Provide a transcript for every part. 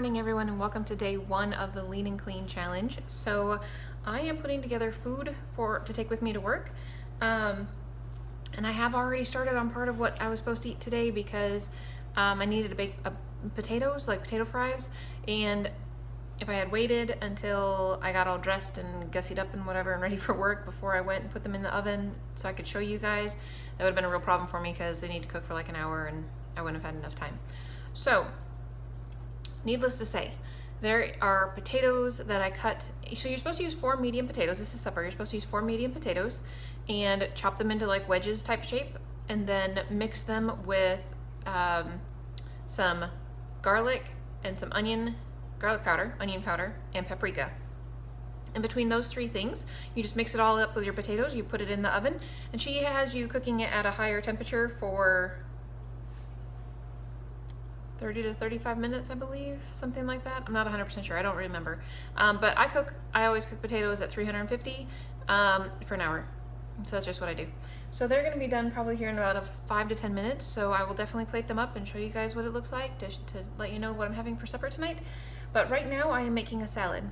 morning everyone, and welcome to day 1 of the Lean and Clean challenge. So I am putting together food to take with me to work, and I have already started on part of what I was supposed to eat today because I needed to bake potatoes, like potato fries, and if I had waited until I got all dressed and gussied up and whatever and ready for work before I went and put them in the oven so I could show you guys, that would have been a real problem for me because they need to cook for like an hour and I wouldn't have had enough time. So needless to say, there are potatoes that I cut. So you're supposed to use 4 medium potatoes. This is supper. You're supposed to use 4 medium potatoes and chop them into like wedges type shape, and then mix them with some garlic and some garlic powder, onion powder, and paprika. And between those 3 things, you just mix it all up with your potatoes. You put it in the oven, and she has you cooking it at a higher temperature for 30 to 35 minutes, I believe, something like that. I'm not 100% sure, I don't remember. But I always cook potatoes at 350 for an hour. So that's just what I do. So they're gonna be done probably here in about 5 to 10 minutes. So I will definitely plate them up and show you guys what it looks like to let you know what I'm having for supper tonight. But right now I am making a salad.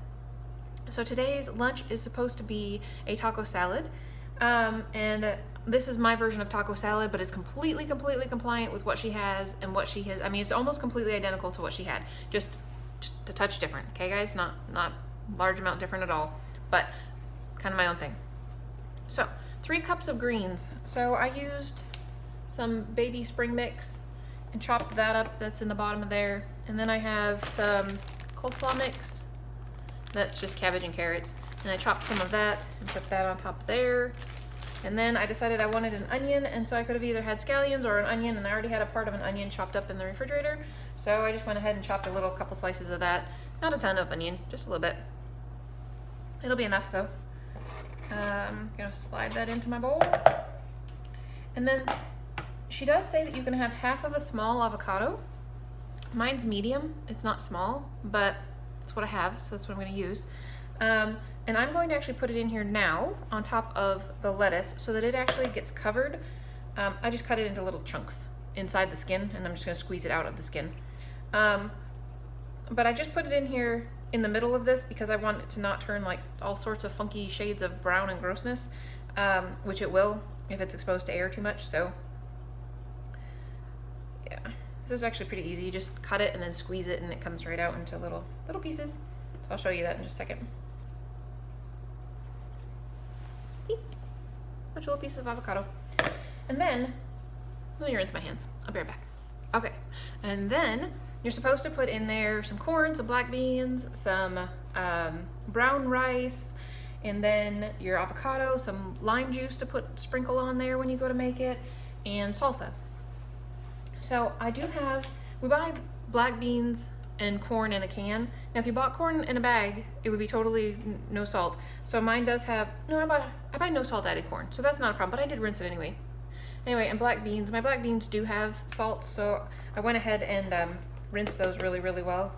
So today's lunch is supposed to be a taco salad. And this is my version of taco salad, but it's completely compliant with what she has and what she has. I mean, it's almost completely identical to what she had, just a touch different. Okay, guys, not large amount different at all, but kind of my own thing. So 3 cups of greens. So I used some baby spring mix and chopped that up. That's in the bottom of there. And then I have some coleslaw mix. That's just cabbage and carrots. And I chopped some of that and put that on top there. And then I decided I wanted an onion, and so I could have either had scallions or an onion, and I already had a part of an onion chopped up in the refrigerator. So I just went ahead and chopped a couple slices of that. Not a ton of onion, just a little bit. It'll be enough though. I'm gonna slide that into my bowl. And then she does say that you can have half of a small avocado. Mine's medium, it's not small, but it's what I have, so that's what I'm gonna use. And I'm going to actually put it in here now on top of the lettuce so that it actually gets covered. I just cut it into little chunks inside the skin, and I'm just gonna squeeze it out of the skin. But I just put it in here in the middle of this because I want it to not turn like all sorts of funky shades of brown and grossness, which it will if it's exposed to air too much. So yeah, this is actually pretty easy. You just cut it and then squeeze it, and it comes right out into little pieces. So I'll show you that in just a second. See? Bunch of little pieces of avocado. And then, let me rinse my hands. I'll be right back. Okay, and then you're supposed to put in there some corn, some black beans, some brown rice, and then your avocado, some lime juice to sprinkle on there when you go to make it, and salsa. So we buy black beans and corn in a can. Now if you bought corn in a bag, it would be totally no salt. So mine does have, no, I buy no salt added corn, so that's not a problem, but I did rinse it anyway. Anyway, and black beans, my black beans do have salt, so I went ahead and rinsed those really well.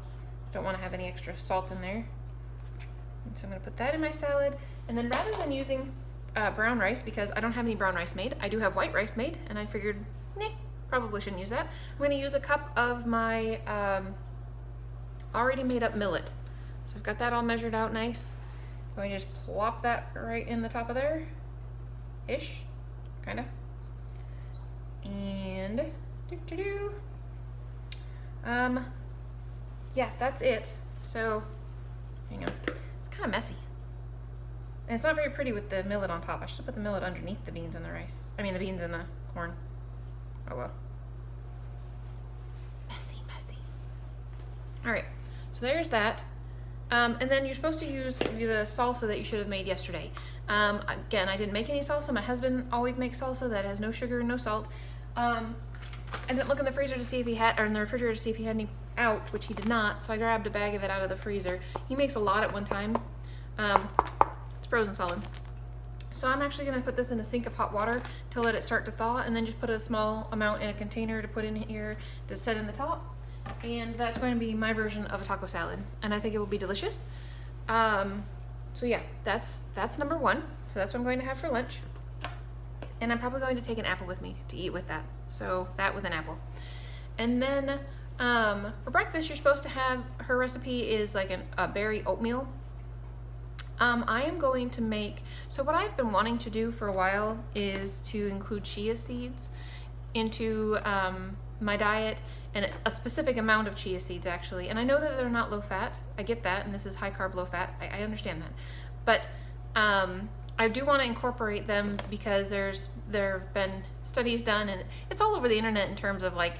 Don't want to have any extra salt in there. And so I'm gonna put that in my salad. And then rather than using brown rice, because I don't have any brown rice made, I do have white rice made, and I figured, probably shouldn't use that. I'm gonna use a cup of my already made up millet. So I've got that all measured out nice. I'm going to just plop that right in the top of there, ish, kinda. And yeah, that's it. So hang on, it's kind of messy. And it's not very pretty with the millet on top. I should put the millet underneath the beans and the rice. I mean the beans and the corn. Oh well. Messy. All right, so there's that. And then you're supposed to use the salsa that you should have made yesterday. Again, I didn't make any salsa. My husband always makes salsa that has no sugar and no salt. I didn't look in the freezer to see if he had, or in the refrigerator to see if he had any out, which he did not. So I grabbed a bag of it out of the freezer. He makes a lot at one time. It's frozen solid. So I'm actually gonna put this in a sink of hot water to let it start to thaw, and then just put a small amount in a container to put in here to set in the top. And that's going to be my version of a taco salad, and I think it will be delicious. So yeah, that's number 1. So that's what I'm going to have for lunch. And I'm probably going to take an apple with me to eat with that. So that with an apple. And then For breakfast, you're supposed to have, her recipe is like a berry oatmeal. I am going to make, so what I've been wanting to do for a while is to include chia seeds into my diet, and a specific amount of chia seeds actually. And I know that they're not low fat, I get that, and this is high carb, low fat, I understand that. But I do want to incorporate them because there have been studies done, and it's all over the internet in terms of like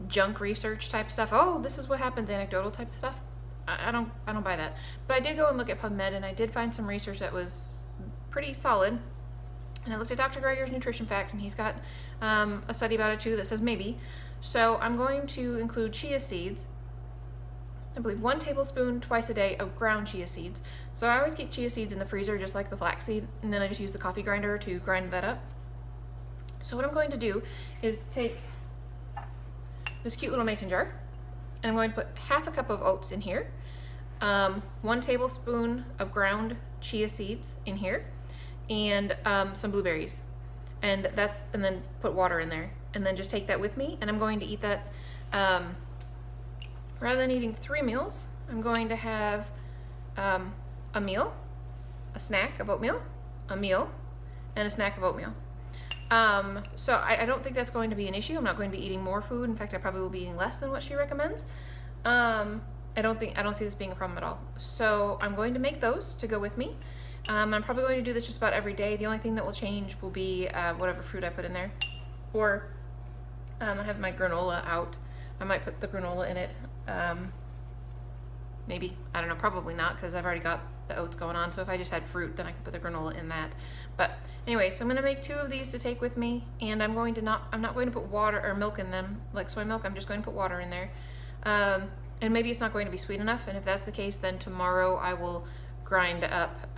junk research type stuff. Oh, this is what happens, anecdotal type stuff. I don't buy that. But I did go and look at PubMed, and I did find some research that was pretty solid. And I looked at Dr. Greger's nutrition facts, and he's got a study about it too that says maybe. So I'm going to include chia seeds. I believe 1 tablespoon twice a day of ground chia seeds. So I always keep chia seeds in the freezer just like the flaxseed, and then I just use the coffee grinder to grind that up. So what I'm going to do is take this cute little mason jar, and I'm going to put half a cup of oats in here, 1 tablespoon of ground chia seeds in here, and some blueberries, and then put water in there, and then just take that with me. And I'm going to eat that rather than eating 3 meals. I'm going to have a meal, a snack of oatmeal, a meal, and a snack of oatmeal. So I don't think that's going to be an issue. I'm not going to be eating more food. In fact, I probably will be eating less than what she recommends. I don't see this being a problem at all. So I'm going to make those to go with me. I'm probably going to do this just about every day. The only thing that will change will be whatever fruit I put in there. Or I have my granola out. I might put the granola in it. Maybe, I don't know, probably not, because I've already got the oats going on. So if I just had fruit, then I could put the granola in that. But anyway, so I'm gonna make 2 of these to take with me, and I'm not going to put water or milk in them, like soy milk. I'm just going to put water in there. And maybe it's not going to be sweet enough, and if that's the case, then tomorrow I will grind up,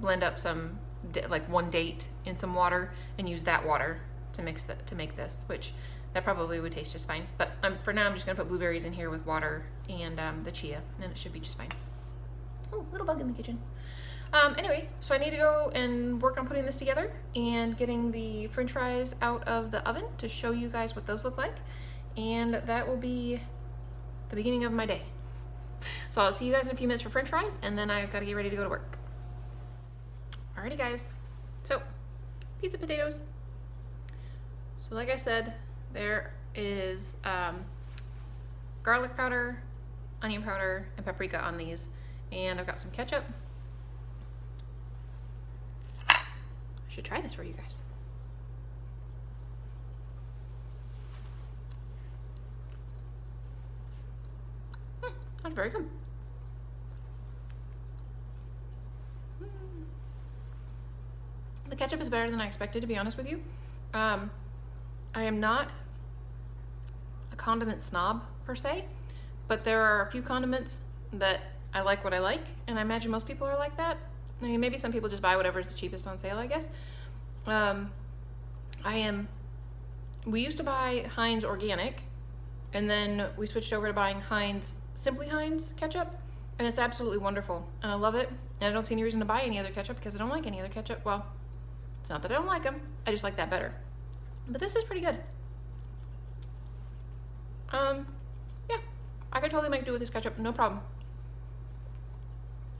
blend up some, like 1 date in some water, and use that water to mix that, to make this, which that probably would taste just fine. But for now, I'm just gonna put blueberries in here with water and the chia, and it should be just fine. Oh, little bug in the kitchen. Anyway, so I need to go and work on putting this together and getting the french fries out of the oven to show you guys what those look like. And that will be the beginning of my day. So I'll see you guys in a few minutes for french fries, and then I've got to get ready to go to work. Alrighty guys, so pizza potatoes. So like I said, there is garlic powder, onion powder, and paprika on these. And I've got some ketchup. I should try this for you guys. That's very good. The ketchup is better than I expected, to be honest with you. I am not a condiment snob per se, but there are a few condiments that I like what I like, and I imagine most people are like that. I mean, maybe some people just buy whatever's the cheapest on sale, I guess. We used to buy Heinz organic, and then we switched over to buying Heinz, Simply Heinz ketchup, and it's absolutely wonderful, and I love it, and I don't see any reason to buy any other ketchup because I don't like any other ketchup. Well, it's not that I don't like them, I just like that better. But this is pretty good. Yeah, I could totally make do with this ketchup, no problem.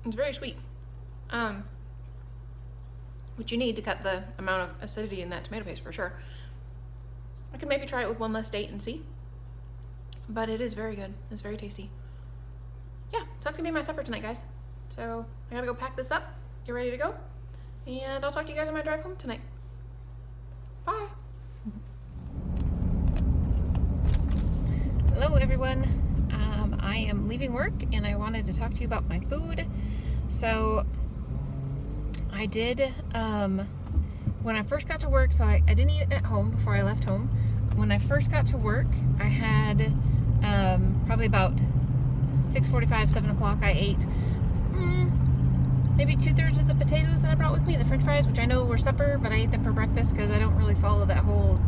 It's very sweet, which you need to cut the amount of acidity in that tomato paste for sure. I could maybe try it with 1 less date and see, but it is very good. It's very tasty. Yeah, so that's gonna be my supper tonight, guys. So I gotta go pack this up, get ready to go, and I'll talk to you guys on my drive home tonight. Bye. Hello everyone. I am leaving work and I wanted to talk to you about my food. So I did, when I first got to work, so I didn't eat at home before I left home. When I first got to work, I had probably about 6:45, 7 o'clock, I ate maybe 2/3 of the potatoes that I brought with me, the french fries, which I know were supper, but I ate them for breakfast because I don't really follow that whole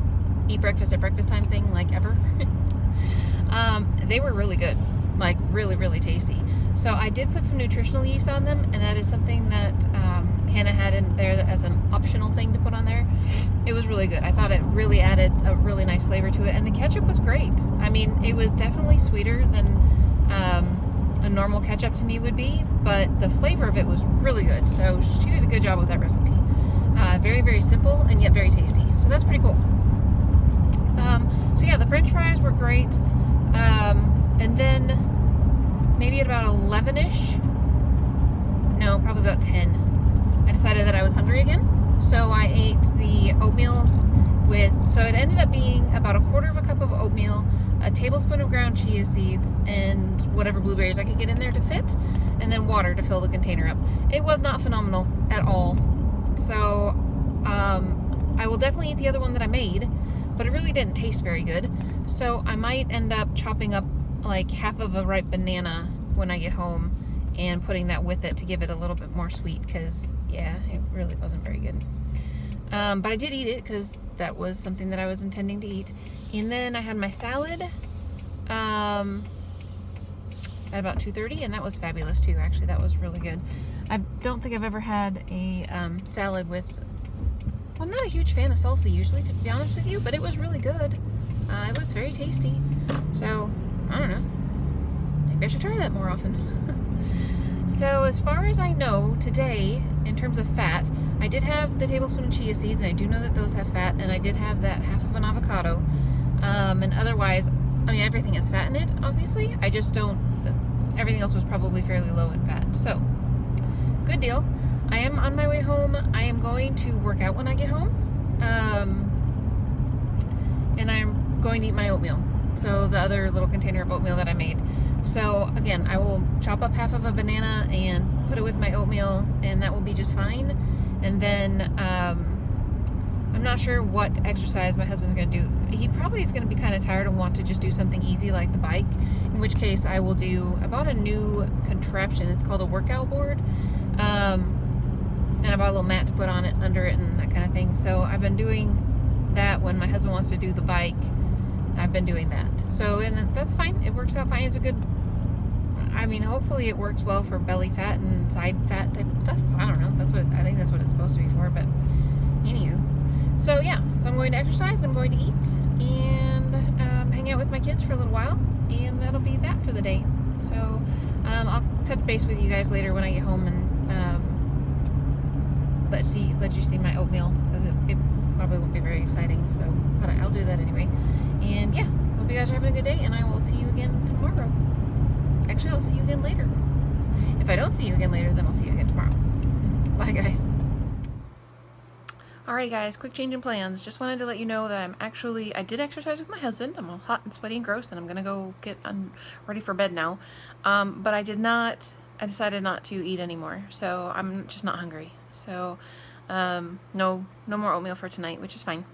eat breakfast at breakfast time thing like ever. They were really good, like really, really tasty. So I did put some nutritional yeast on them, and that is something that Hannah had in there as an optional thing to put on there. It was really good. I thought it really added a really nice flavor to it, and the ketchup was great. I mean, it was definitely sweeter than a normal ketchup to me would be, but the flavor of it was really good. So she did a good job with that recipe. Very, very simple and yet very tasty. So that's pretty cool. So yeah, the French fries were great. And then maybe at about 11-ish, no, probably about 10, I decided that I was hungry again. So I ate the oatmeal so it ended up being about 1/4 cup of oatmeal, a tablespoon of ground chia seeds, and whatever blueberries I could get in there to fit, and then water to fill the container up. It was not phenomenal at all. So I will definitely eat the other one that I made, but it really didn't taste very good. So I might end up chopping up like half of a ripe banana when I get home and putting that with it to give it a little bit more sweet, because yeah, it really wasn't very good. But I did eat it because that was something that I was intending to eat. And then I had my salad at about 2:30, and that was fabulous too. Actually, that was really good. I don't think I've ever had a salad with... I'm not a huge fan of salsa usually, to be honest with you, but it was really good. It was very tasty. So, I don't know. Maybe I should try that more often. So as far as I know, today, in terms of fat, I did have the tablespoon of chia seeds, and I do know that those have fat, and I did have that half of an avocado. And otherwise, I mean, everything has fat in it, obviously. I just don't... Everything else was probably fairly low in fat. So, good deal. I am on my way home. I am going to work out when I get home. And I'm going to eat my oatmeal. So the other little container of oatmeal that I made. So again, I will chop up half of a banana and put it with my oatmeal, and that will be just fine. And then I'm not sure what exercise my husband's going to do. He probably is going to be kind of tired and want to just do something easy like the bike, in which case I will do about a new contraption. It's called a workout board. And I bought a little mat to put on it, under it, and that kind of thing. So I've been doing that when my husband wants to do the bike. I've been doing that. So, and that's fine. It works out fine. It's a good, I mean, hopefully it works well for belly fat and side fat type stuff. I don't know. I think that's what it's supposed to be for, but anywho. So yeah, so I'm going to exercise, I'm going to eat, and hang out with my kids for a little while, and that'll be that for the day. So I'll touch base with you guys later when I get home and let you see my oatmeal, because it probably won't be very exciting, so, but I'll do that anyway. And yeah, hope you guys are having a good day, and I will see you again tomorrow. Actually, I'll see you again later. If I don't see you again later, then I'll see you again tomorrow. Bye, guys. Alright guys, quick change in plans. Just wanted to let you know that I did exercise with my husband. I'm all hot and sweaty and gross, and I'm gonna go I'm ready for bed now. But I decided not to eat anymore, so I'm just not hungry. So, no more oatmeal for tonight, which is fine.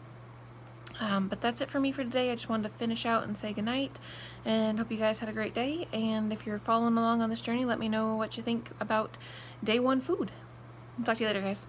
But that's it for me for today. I just wanted to finish out and say goodnight, and hope you guys had a great day. And if you're following along on this journey, let me know what you think about day 1 food. Talk to you later, guys.